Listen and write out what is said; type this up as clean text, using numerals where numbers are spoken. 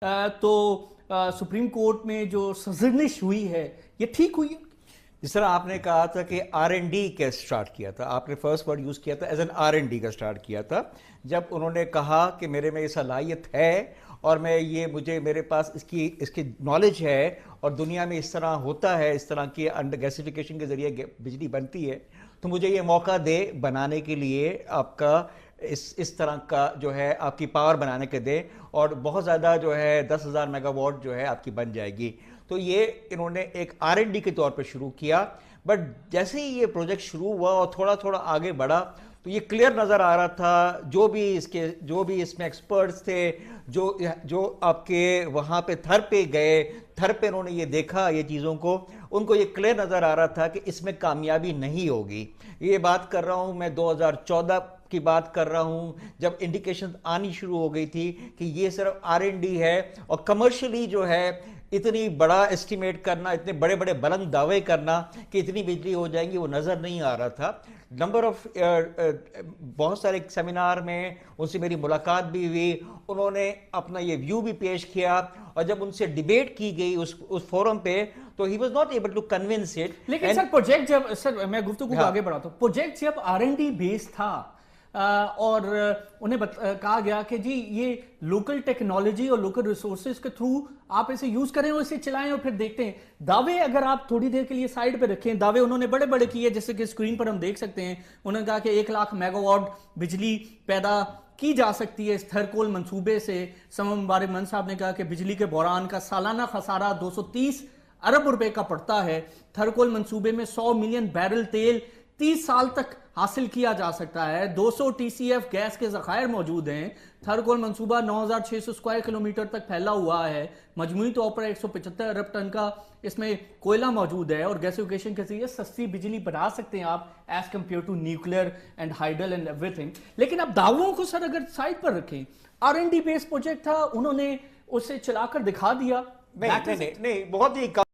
تو supreme court میں جو سرزنش ہوئی ہے یہ ٹھیک ہوئی ہے؟ جس طرح آپ نے کہا تھا کہ آر این ڈی کا سٹارٹ کیا تھا، آپ نے فرسٹ ورڈ یوز کیا تھا as an R N D کا سٹارٹ کیا تھا، جب انہوں نے کہا کہ میرے میں یہ صلاحیت ہے اور مجھے میرے پاس اس کی نالج ہے اور دنیا میں اس طرح ہوتا ہے، اس طرح کی انڈر گیسیفیکیشن کے ذریعے بجلی بنتی ہے، تو مجھے یہ موقع دے بنانے کے لیے آپ کا اس طرح کا جو ہے آپ کی پاور بنانے کے دے، اور بہت زیادہ جو ہے 10,000 میگا واٹ جو ہے آپ کی بن جائے گی۔ تو یہ انہوں نے ایک آر این ڈی کے طور پہ شروع کیا، بٹ جیسے ہی یہ پروجیکٹ شروع ہوا اور تھوڑا تھوڑا آگے بڑھا تو یہ کلیئر نظر آ رہا تھا، جو بھی اس میں ایکسپرٹس تھے، جو آپ کے وہاں پہ تھر پہ انہوں نے یہ دیکھا یہ چیزوں کو، ان کو یہ کلیئر نظر آ رہا تھا کہ اس میں کامیابی نہیں ہوگی۔ یہ بات کر رہا ہوں میں 2014 کی بات کر رہا ہوں، جب انڈیکیشن آنی شروع ہو گئی تھی کہ یہ صرف آر این ڈی ہے، اور کمرشلی جو ہے اتنی بڑا اسٹیمیٹ کرنا، اتنے بڑے بڑے بلند دعوے کرنا کہ اتنی بجلی ہو جائیں گی، وہ نظر نہیں آ رہا تھا۔ بہت سارے سیمینار میں ان سے میری ملاقات بھی ہوئی، انہوں نے اپنا یہ ویو بھی پیش کیا، اور جب ان سے ڈیبیٹ کی گئی اس فورم پہ تو ہی was not able to convince it. لیکن سر پروجیکٹ جب میں گفتگو کو آگے بڑھاتا ہوں، پروجیکٹ جب آر این ڈی بیس تھا اور انہیں کہا گیا کہ جی یہ لوکل ٹیکنالوجی اور لوکل ریسورسز کے تھرو آپ اسے یوز کریں اور اسے چلائیں اور پھر دیکھتے ہیں، دعوے اگر آپ تھوڑی دیر کے لیے سائیڈ پہ رکھیں، دعوے انہوں نے بڑے بڑے کیے، جیسے کہ اسکرین پر ہم دیکھ سکتے ہیں، انہوں نے کہا کہ 1,00,000 میگا واٹ بجلی پیدا کی جا سکتی ہے اس تھرکول منصوبے سے۔ سمم مبارک من صاحب نے کہا کہ بجلی کے بحران کا سالانہ خسارہ 230 ارب روپے کا پڑتا ہے، تھرکول منصوبے میں 100 ملین بیرل تیل 30 سال تک حاصل کیا جا سکتا ہے، 200 ٹی سی ایف گیس کے ذخائر موجود ہیں، تھرکول منصوبہ 9,600 اسکوائر کلومیٹر تک پھیلا ہوا ہے، مجموعی طور پر 175 ارب ٹن کا اس میں کوئلہ موجود ہے، اور گیسیفیکیشن کے ذریعے سستی بجلی بنا سکتے ہیں آپ as compare to nuclear and hydel and everything. لیکن اب دعووں کو سر اگر سائڈ پر رکھیں، R N D base project تھا، انہوں نے اسے چلا کر دکھا دیا۔ نہیں، بہت ہی